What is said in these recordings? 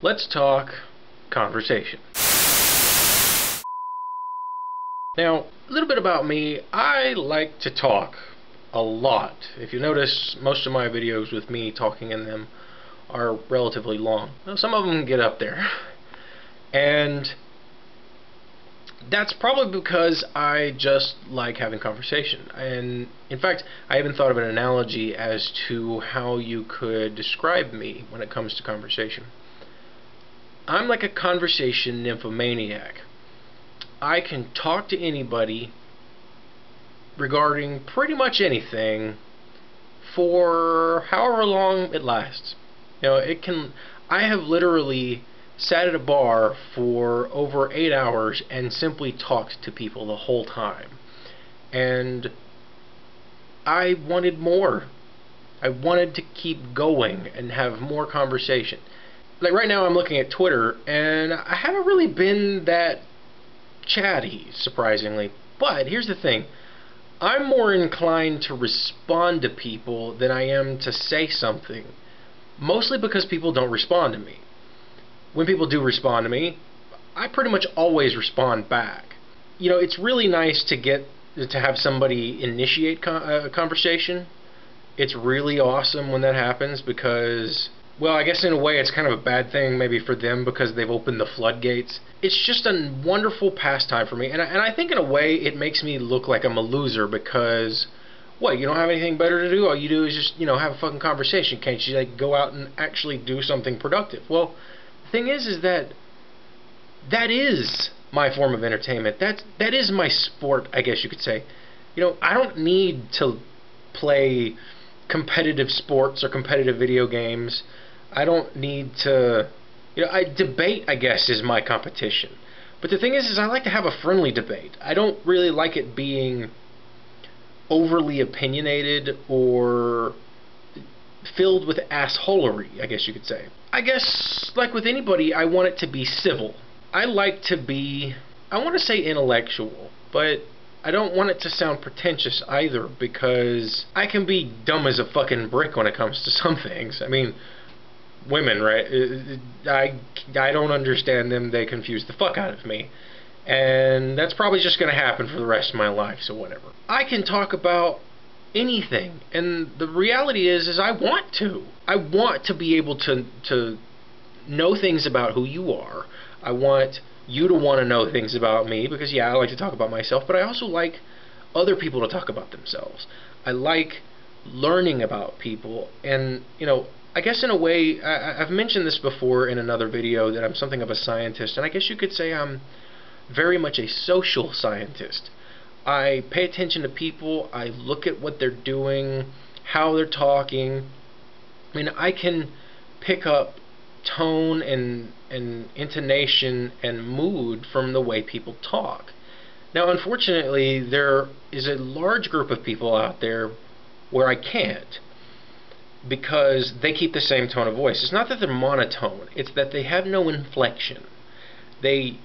Let's talk conversation. Now, a little bit about me. I like to talk a lot. If you notice, most of my videos with me talking in them are relatively long. Now, some of them get up there. And that's probably because I just like having conversation. And in fact, I even thought of an analogy as to how you could describe me when it comes to conversation. I'm like a conversation nymphomaniac. I can talk to anybody regarding pretty much anything for however long it lasts. You know, I have literally sat at a bar for over 8 hours and simply talked to people the whole time. And I wanted more. I wanted to keep going and have more conversation. Like right now I'm looking at Twitter and I haven't really been that chatty, surprisingly. But here's the thing. I'm more inclined to respond to people than I am to say something. Mostly because people don't respond to me. When people do respond to me, I pretty much always respond back. You know, it's really nice to have somebody initiate a conversation. It's really awesome when that happens because, well, I guess in a way it's kind of a bad thing maybe for them because they've opened the floodgates. It's just a wonderful pastime for me, and I think in a way it makes me look like I'm a loser because, what, you don't have anything better to do? All you do is just, you know, have a fucking conversation. Can't you, like, go out and actually do something productive? Well, the thing is that is my form of entertainment. That is my sport, I guess you could say. You know, I don't need to play competitive sports or competitive video games. I don't need to, you know, debate, I guess, is my competition. But the thing is I like to have a friendly debate. I don't really like it being overly opinionated or filled with assholery, I guess you could say. I guess, like with anybody, I want it to be civil. I like to be, I want to say intellectual, but I don't want it to sound pretentious either because I can be dumb as a fucking brick when it comes to some things. I mean, women, right? I don't understand them. They confuse the fuck out of me. And that's probably just going to happen for the rest of my life, so whatever. I can talk about anything, and the reality is I want to. I want to be able to know things about who you are. I want you to want to know things about me, because yeah, I like to talk about myself, but I also like other people to talk about themselves. I like learning about people, and, you know, I guess in a way, I've mentioned this before in another video, that I'm something of a scientist, and I guess you could say I'm very much a social scientist. I pay attention to people, I look at what they're doing, how they're talking. I mean, I can pick up tone and intonation and mood from the way people talk. Now, unfortunately, there is a large group of people out there where I can't, because they keep the same tone of voice. It's not that they're monotone, it's that they have no inflection. They,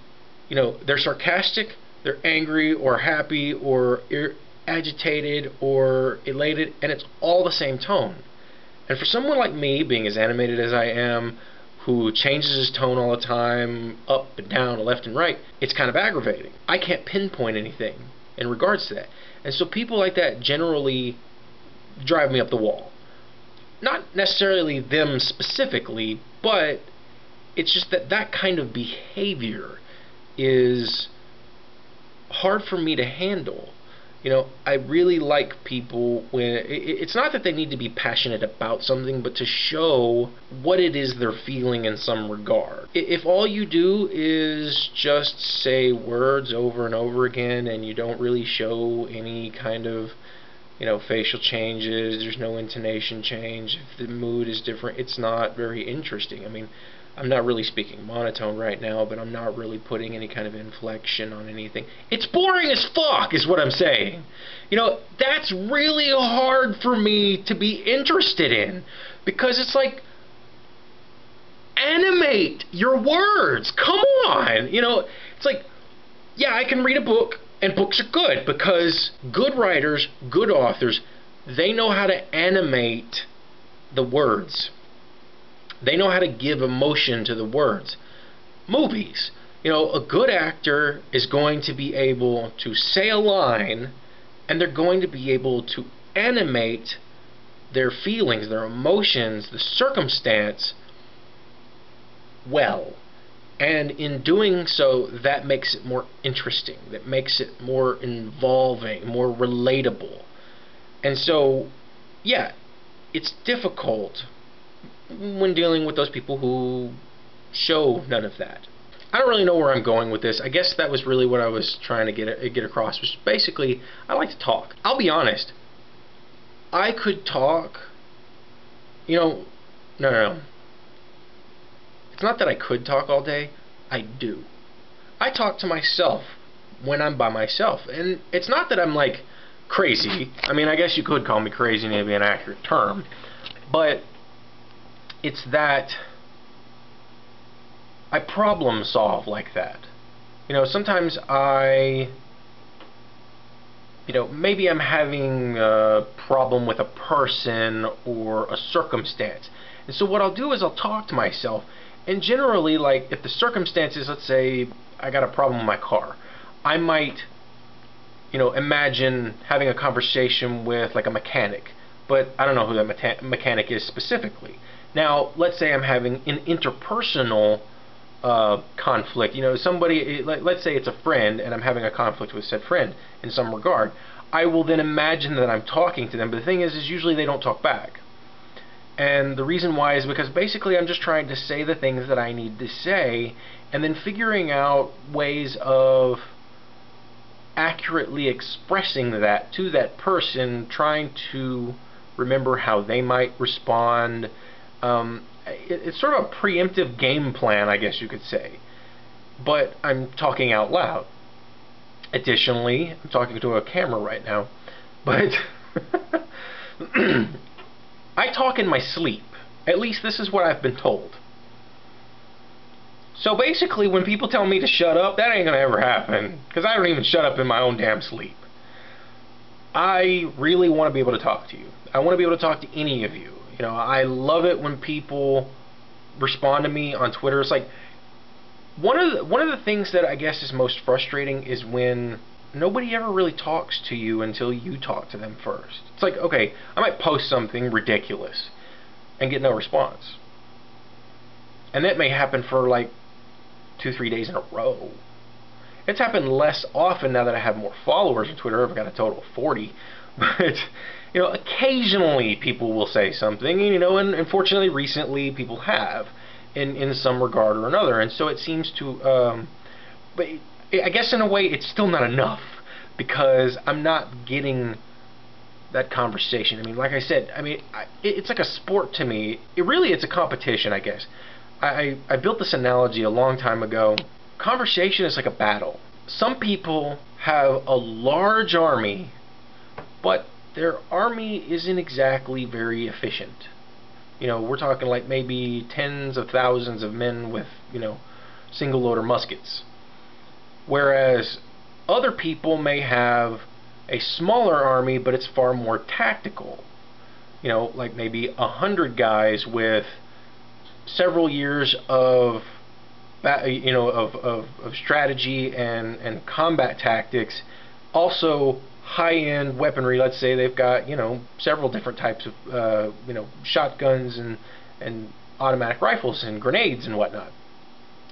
you know, they're sarcastic, they're angry or happy or agitated or elated, and it's all the same tone. And for someone like me, being as animated as I am, who changes his tone all the time, up and down, left and right, it's kind of aggravating. I can't pinpoint anything in regards to that. And so people like that generally drive me up the wall. Not necessarily them specifically, but it's just that kind of behavior is hard for me to handle. You know, I really like people when it's not that they need to be passionate about something, but to show what it is they're feeling in some regard. If all you do is just say words over and over again and you don't really show any kind of, you know, facial changes, there's no intonation change, if the mood is different, it's not very interesting. I mean, I'm not really speaking monotone right now, but I'm not really putting any kind of inflection on anything. It's boring as fuck, is what I'm saying. You know, that's really hard for me to be interested in, because it's like, animate your words, come on. You know, it's like, yeah, I can read a book, and books are good, because good writers, good authors, they know how to animate the words. They know how to give emotion to the words. Movies, a good actor is going to be able to say a line, and they're going to be able to animate their feelings, their emotions, the circumstance well. And in doing so, that makes it more interesting, that makes it more involving, more relatable. And so, yeah, it's difficult when dealing with those people who show none of that. I don't really know where I'm going with this. I guess that was really what I was trying to get across, which basically, I like to talk. I'll be honest. I could talk, no. It's not that I could talk all day. I do. I talk to myself when I'm by myself. And it's not that I'm, like, crazy. I mean, I guess you could call me crazy, maybe an accurate term. But it's that I problem solve like that. Sometimes maybe I'm having a problem with a person or a circumstance. And so what I'll do is I'll talk to myself. And generally, like, if the circumstances, let's say I got a problem with my car, I might, imagine having a conversation with, like, a mechanic. But I don't know who that mechanic is specifically. Now, let's say I'm having an interpersonal conflict. Somebody, let's say it's a friend, and I'm having a conflict with said friend in some regard. I will then imagine that I'm talking to them, but the thing is usually they don't talk back. And the reason why is because basically I'm just trying to say the things that I need to say, and then figuring out ways of accurately expressing that to that person, trying to remember how they might respond. It's sort of a preemptive game plan, I guess you could say. But I'm talking out loud. Additionally, I'm talking to a camera right now. But I talk in my sleep. At least this is what I've been told. So basically, when people tell me to shut up, that ain't gonna ever happen. Because I don't even shut up in my own damn sleep. I really want to be able to talk to you. I want to be able to talk to any of you. I love it when people respond to me on Twitter. It's like one of the things that I guess is most frustrating is when nobody ever really talks to you until you talk to them first. It's like, okay, I might post something ridiculous and get no response. And that may happen for like 2-3 days in a row. It's happened less often now that I have more followers on Twitter. I've got a total of 40. But occasionally people will say something, and unfortunately recently people have in some regard or another. And so it seems to but I guess in a way it's still not enough, because I'm not getting that conversation. I mean, like I said, it's like a sport to me. It's a competition, I guess. I built this analogy a long time ago. Conversation is like a battle. Some people have a large army, but their army isn't exactly very efficient. We're talking like maybe tens of thousands of men with, single loader muskets. Whereas other people may have a smaller army, but it's far more tactical. Like maybe 100 guys with several years of strategy and combat tactics, also high-end weaponry. Let's say they've got several different types of shotguns and automatic rifles and grenades and whatnot.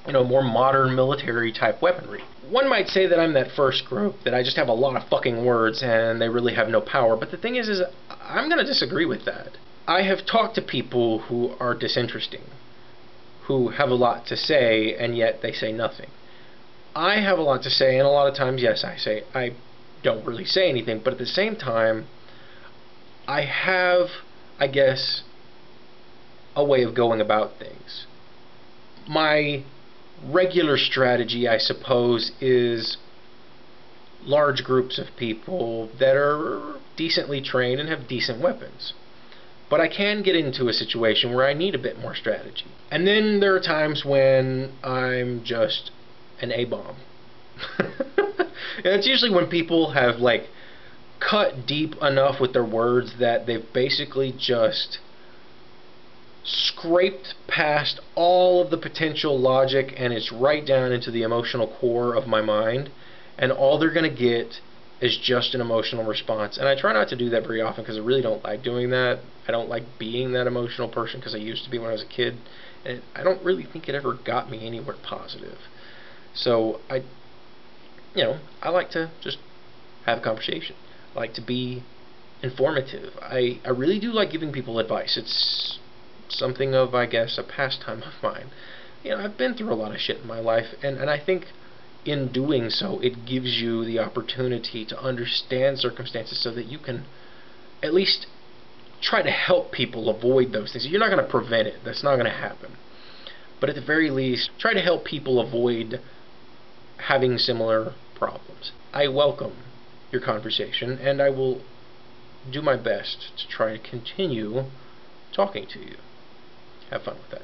More modern military type weaponry. One might say that I'm that first group, that I just have a lot of fucking words and they really have no power. But the thing is I'm going to disagree with that. I have talked to people who are disinteresting, who have a lot to say, and yet they say nothing. I have a lot to say, and a lot of times, yes, I don't really say anything, but at the same time, I have, I guess, a way of going about things. My regular strategy, I suppose, is large groups of people that are decently trained and have decent weapons. But I can get into a situation where I need a bit more strategy. And then there are times when I'm just an A-bomb. And it's usually when people have like cut deep enough with their words that they've basically just scraped past all of the potential logic, and it's right down into the emotional core of my mind, and all they're going to get is just an emotional response. And I try not to do that very often because I really don't like doing that. I don't like being that emotional person because I used to be when I was a kid, and I don't really think it ever got me anywhere positive. So I like to just have a conversation. I like to be informative. I really do like giving people advice. It's something of, I guess, a pastime of mine. I've been through a lot of shit in my life, and I think in doing so, it gives you the opportunity to understand circumstances so that you can at least try to help people avoid those things. You're not going to prevent it. That's not going to happen. But at the very least, try to help people avoid having similar problems. I welcome your conversation, and I will do my best to try to continue talking to you. Have fun with that.